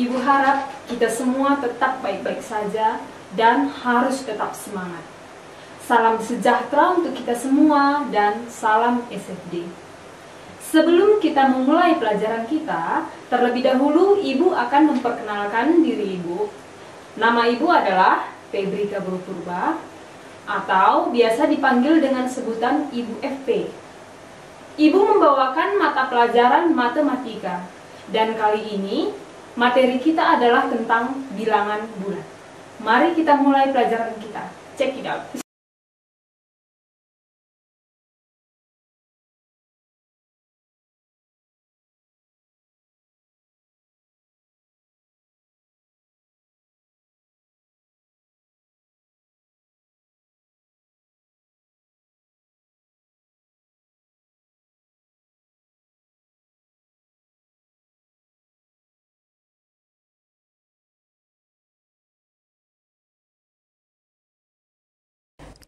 Ibu harap kita semua tetap baik-baik saja dan harus tetap semangat. Salam sejahtera untuk kita semua dan salam SFD. Sebelum kita memulai pelajaran kita, terlebih dahulu Ibu akan memperkenalkan diri Ibu. Nama Ibu adalah Febrika Purba atau biasa dipanggil dengan sebutan Ibu FP. Ibu membawakan mata pelajaran matematika dan kali ini materi kita adalah tentang bilangan bulat. Mari kita mulai pelajaran kita. Check it out.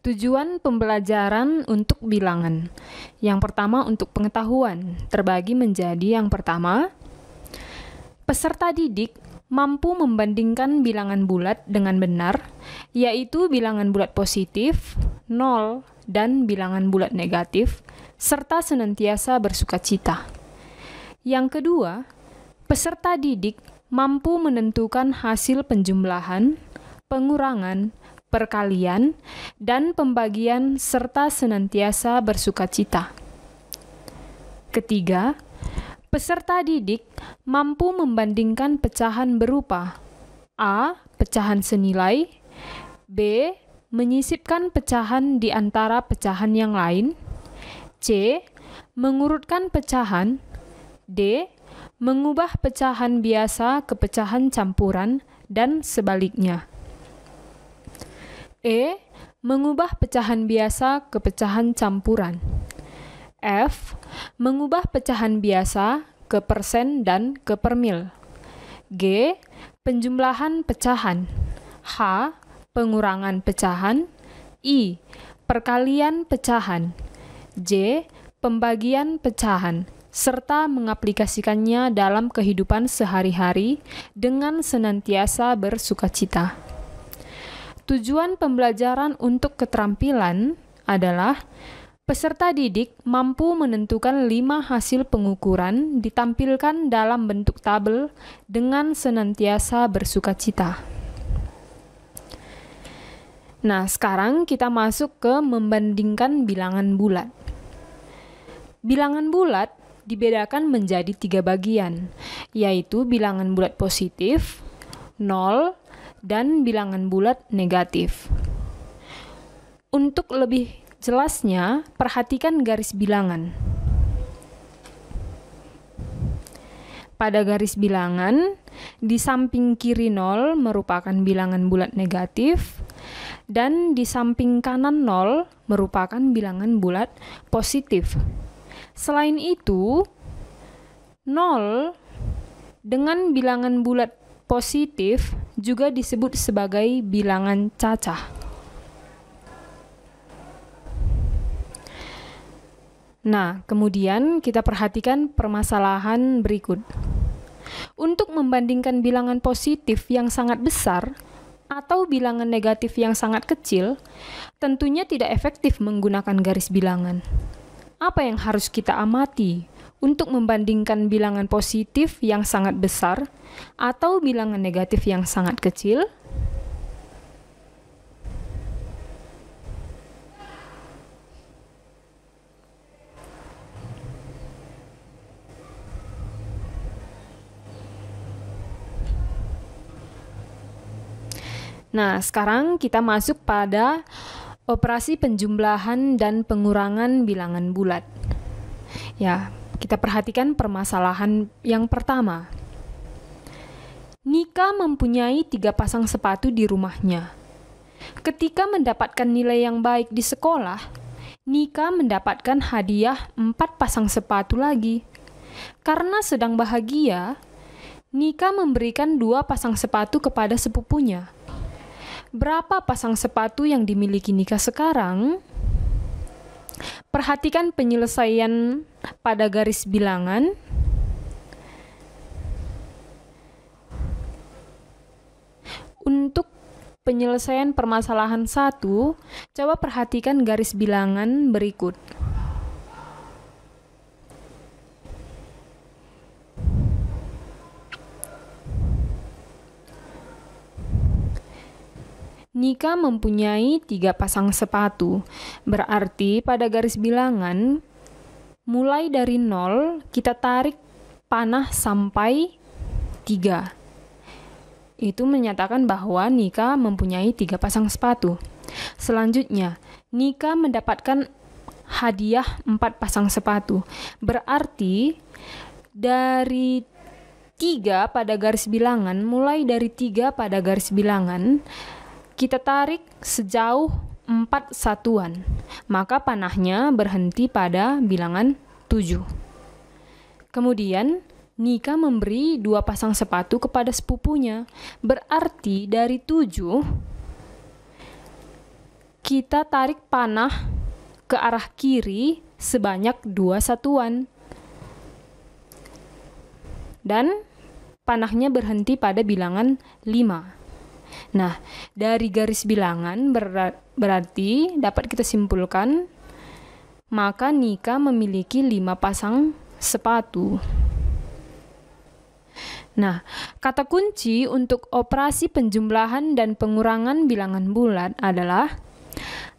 Tujuan pembelajaran untuk bilangan. Yang pertama untuk pengetahuan, terbagi menjadi yang pertama, peserta didik mampu membandingkan bilangan bulat dengan benar, yaitu bilangan bulat positif, 0, dan bilangan bulat negatif, serta senantiasa bersukacita. Yang kedua, peserta didik mampu menentukan hasil penjumlahan, pengurangan, perkalian, dan pembagian serta senantiasa bersukacita. Ketiga, peserta didik mampu membandingkan pecahan berupa A. Pecahan senilai, B. Menyisipkan pecahan di antara pecahan yang lain, C. Mengurutkan pecahan, D. Mengubah pecahan biasa ke pecahan campuran, dan sebaliknya. E. Mengubah pecahan biasa ke pecahan campuran. F. Mengubah pecahan biasa ke persen dan ke per mil. G. Penjumlahan pecahan. H. Pengurangan pecahan. I. Perkalian pecahan. J. Pembagian pecahan, serta mengaplikasikannya dalam kehidupan sehari-hari dengan senantiasa bersukacita. Tujuan pembelajaran untuk keterampilan adalah peserta didik mampu menentukan 5 hasil pengukuran ditampilkan dalam bentuk tabel dengan senantiasa bersukacita. Nah, sekarang kita masuk ke membandingkan bilangan bulat. Bilangan bulat dibedakan menjadi 3 bagian, yaitu bilangan bulat positif, 0, dan bilangan bulat negatif. Untuk lebih jelasnya, perhatikan garis bilangan. Pada garis bilangan, di samping kiri 0 merupakan bilangan bulat negatif, dan di samping kanan 0 merupakan bilangan bulat positif. Selain itu, 0 dengan bilangan bulat positif juga disebut sebagai bilangan cacah. Nah, kemudian kita perhatikan permasalahan berikut. Untuk membandingkan bilangan positif yang sangat besar atau bilangan negatif yang sangat kecil, tentunya tidak efektif menggunakan garis bilangan. Apa yang harus kita amati untuk membandingkan bilangan positif yang sangat besar atau bilangan negatif yang sangat kecil? Nah, sekarang kita masuk pada operasi penjumlahan dan pengurangan bilangan bulat. Ya, kita perhatikan permasalahan yang pertama. Nika mempunyai 3 pasang sepatu di rumahnya. Ketika mendapatkan nilai yang baik di sekolah, Nika mendapatkan hadiah 4 pasang sepatu lagi. Karena sedang bahagia, Nika memberikan 2 pasang sepatu kepada sepupunya. Berapa pasang sepatu yang dimiliki Nika sekarang? Perhatikan penyelesaian pada garis bilangan. Untuk penyelesaian permasalahan 1, coba perhatikan garis bilangan berikut. Nika mempunyai 3 pasang sepatu. Berarti pada garis bilangan, mulai dari 0, kita tarik panah sampai 3. Itu menyatakan bahwa Nika mempunyai 3 pasang sepatu. Selanjutnya, Nika mendapatkan hadiah 4 pasang sepatu. Berarti dari 3 pada garis bilangan, mulai dari 3 pada garis bilangan, kita tarik sejauh 4 satuan. Maka panahnya berhenti pada bilangan 7. Kemudian, Nika memberi 2 pasang sepatu kepada sepupunya. Berarti dari 7, kita tarik panah ke arah kiri sebanyak 2 satuan. Dan panahnya berhenti pada bilangan 5. Nah, dari garis bilangan berarti dapat kita simpulkan, maka Nika memiliki 5 pasang sepatu. Nah, kata kunci untuk operasi penjumlahan dan pengurangan bilangan bulat adalah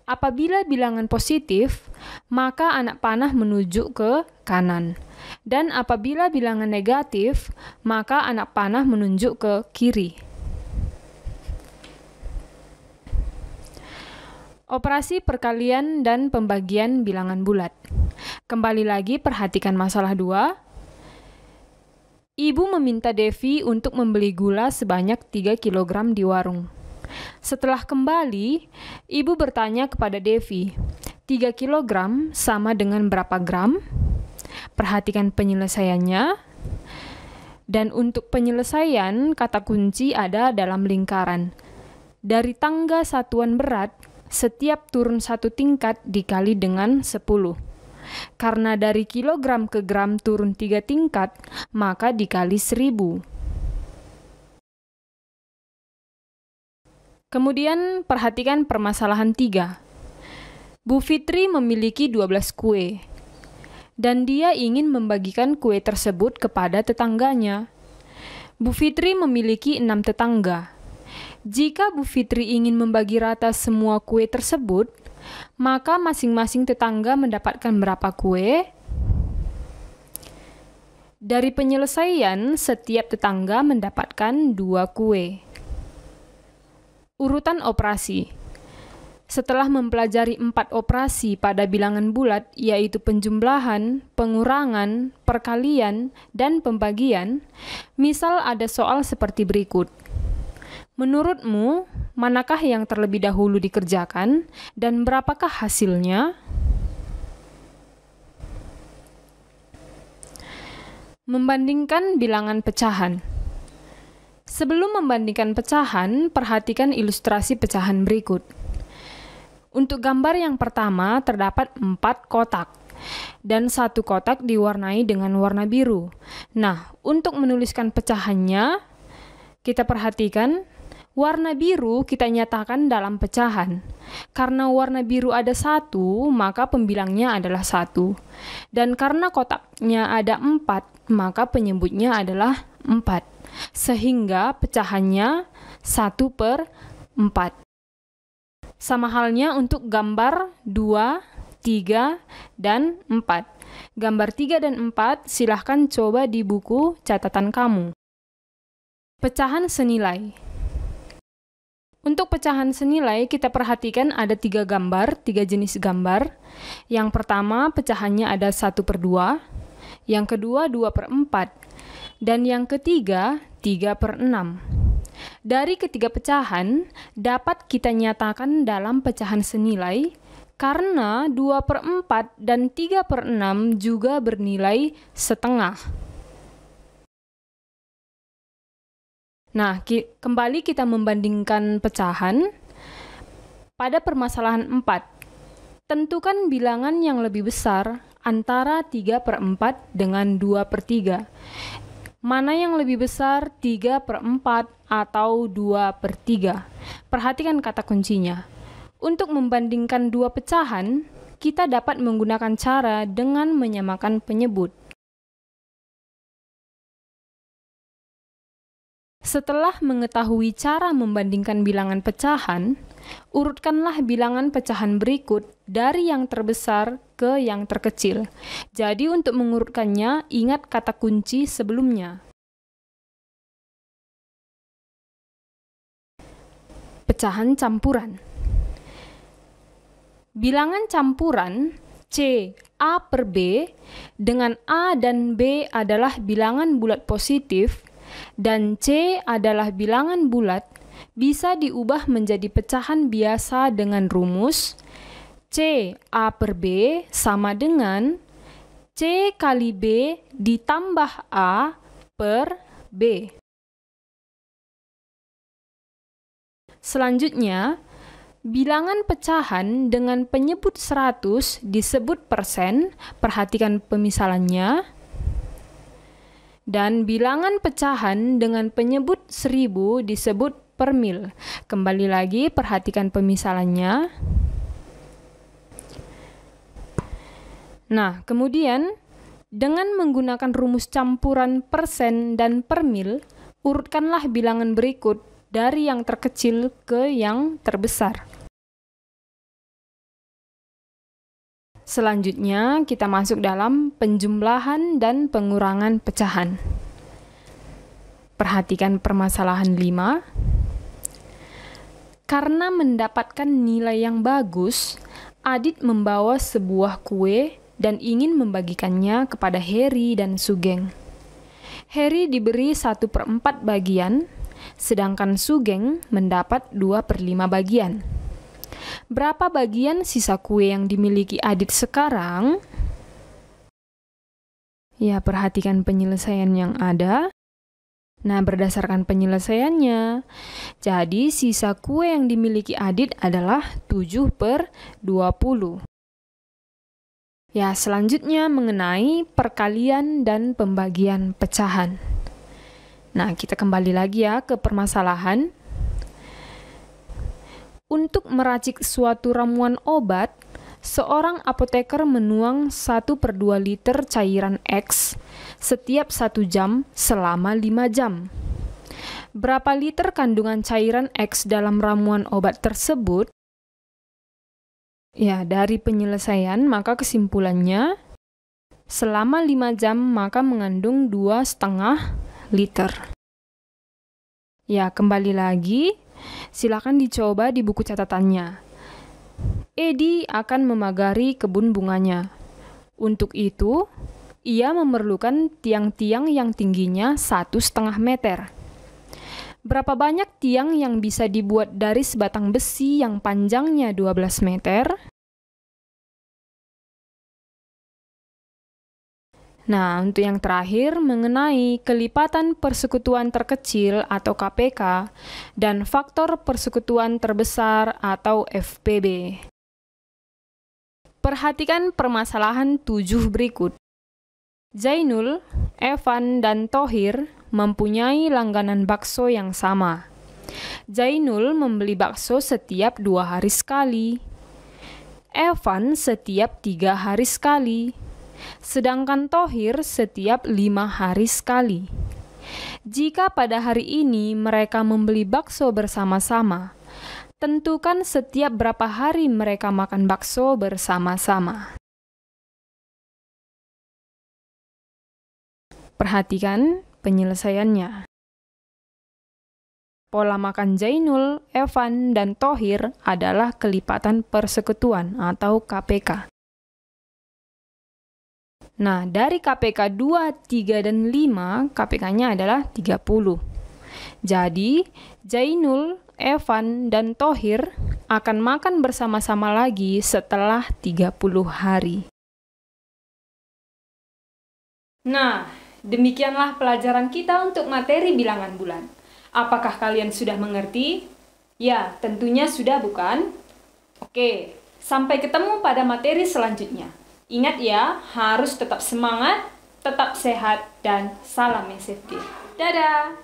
apabila bilangan positif, maka anak panah menuju ke kanan. Dan apabila bilangan negatif, maka anak panah menunjuk ke kiri. Operasi perkalian dan pembagian bilangan bulat. Kembali lagi perhatikan masalah 2. Ibu meminta Devi untuk membeli gula sebanyak 3 kg di warung. Setelah kembali, ibu bertanya kepada Devi, 3 kg sama dengan berapa gram? Perhatikan penyelesaiannya. Dan untuk penyelesaian, kata kunci ada dalam lingkaran. Dari tangga satuan berat, setiap turun 1 tingkat dikali dengan 10. Karena dari kilogram ke gram turun 3 tingkat, maka dikali 1000. Kemudian perhatikan permasalahan 3. Bu Fitri memiliki 12 kue, dan dia ingin membagikan kue tersebut kepada tetangganya. Bu Fitri memiliki 6 tetangga. Jika Bu Fitri ingin membagi rata semua kue tersebut, maka masing-masing tetangga mendapatkan berapa kue? Dari penyelesaian, setiap tetangga mendapatkan 2 kue. Urutan operasi. Setelah mempelajari 4 operasi pada bilangan bulat, yaitu penjumlahan, pengurangan, perkalian, dan pembagian, misal ada soal seperti berikut. Menurutmu, manakah yang terlebih dahulu dikerjakan dan berapakah hasilnya? Membandingkan bilangan pecahan. Sebelum membandingkan pecahan, perhatikan ilustrasi pecahan berikut. Untuk gambar yang pertama terdapat 4 kotak dan 1 kotak diwarnai dengan warna biru. Nah, untuk menuliskan pecahannya, kita perhatikan warna biru kita nyatakan dalam pecahan. Karena warna biru ada 1, maka pembilangnya adalah 1. Dan karena kotaknya ada 4, maka penyebutnya adalah 4. Sehingga pecahannya 1/4. Sama halnya untuk gambar 2, 3, dan 4. Gambar 3 dan 4 silahkan coba di buku catatan kamu. Pecahan senilai. Untuk pecahan senilai, kita perhatikan ada 3 gambar, 3 jenis gambar. Yang pertama, pecahannya ada 1/2, yang kedua 2/4, dan yang ketiga 3/6. Dari ketiga pecahan, dapat kita nyatakan dalam pecahan senilai, karena 2/4 dan 3/6 juga bernilai setengah. Nah, kembali kita membandingkan pecahan. Pada permasalahan 4, tentukan bilangan yang lebih besar antara 3/4 dengan 2/3. Mana yang lebih besar, 3/4 atau 2/3. Perhatikan kata kuncinya. Untuk membandingkan dua pecahan, kita dapat menggunakan cara dengan menyamakan penyebut. Setelah mengetahui cara membandingkan bilangan pecahan, urutkanlah bilangan pecahan berikut dari yang terbesar ke yang terkecil. Jadi untuk mengurutkannya, ingat kata kunci sebelumnya. Pecahan campuran. Bilangan campuran C A per B dengan A dan B adalah bilangan bulat positif dan C adalah bilangan bulat bisa diubah menjadi pecahan biasa dengan rumus C A per B sama dengan C kali B ditambah A per B. Selanjutnya, bilangan pecahan dengan penyebut 100 disebut persen, perhatikan pemisalannya. Dan bilangan pecahan dengan penyebut 1000 disebut per mil. Kembali lagi, perhatikan pemisalannya. Nah, kemudian dengan menggunakan rumus campuran persen dan per mil, urutkanlah bilangan berikut dari yang terkecil ke yang terbesar. Selanjutnya, kita masuk dalam penjumlahan dan pengurangan pecahan. Perhatikan permasalahan 5. Karena mendapatkan nilai yang bagus, Adit membawa sebuah kue dan ingin membagikannya kepada Heri dan Sugeng. Heri diberi 1/4 bagian, sedangkan Sugeng mendapat 2/5 bagian. Berapa bagian sisa kue yang dimiliki Adit sekarang? Ya, perhatikan penyelesaian yang ada. Nah, berdasarkan penyelesaiannya, jadi sisa kue yang dimiliki Adit adalah 7/20. Ya, selanjutnya mengenai perkalian dan pembagian pecahan. Nah, kita kembali lagi ya ke permasalahan. Untuk meracik suatu ramuan obat, seorang apoteker menuang 1/2 liter cairan X setiap 1 jam selama 5 jam. Berapa liter kandungan cairan X dalam ramuan obat tersebut? Ya, dari penyelesaian maka kesimpulannya, selama 5 jam maka mengandung 2,5 liter. Ya, kembali lagi. Silakan dicoba di buku catatannya. Edi akan memagari kebun bunganya. Untuk itu, ia memerlukan tiang-tiang yang tingginya 1,5 meter. Berapa banyak tiang yang bisa dibuat dari sebatang besi yang panjangnya 12 meter? Nah, untuk yang terakhir mengenai kelipatan persekutuan terkecil atau KPK dan faktor persekutuan terbesar atau FPB. Perhatikan permasalahan 7 berikut. Zainul, Evan, dan Thohir mempunyai langganan bakso yang sama. Zainul membeli bakso setiap 2 hari sekali. Evan setiap 3 hari sekali. Sedangkan Thohir setiap 5 hari sekali. Jika pada hari ini mereka membeli bakso bersama-sama, tentukan setiap berapa hari mereka makan bakso bersama-sama. Perhatikan penyelesaiannya. Pola makan Zainul, Evan, dan Thohir adalah kelipatan persekutuan atau KPK. Nah, dari KPK 2, 3, dan 5, KPK-nya adalah 30. Jadi, Zainul, Evan, dan Thohir akan makan bersama-sama lagi setelah 30 hari. Nah, demikianlah pelajaran kita untuk materi bilangan bulan. Apakah kalian sudah mengerti? Ya, tentunya sudah, bukan? Oke, sampai ketemu pada materi selanjutnya. Ingat ya, harus tetap semangat, tetap sehat, dan salam SFD. Dadah!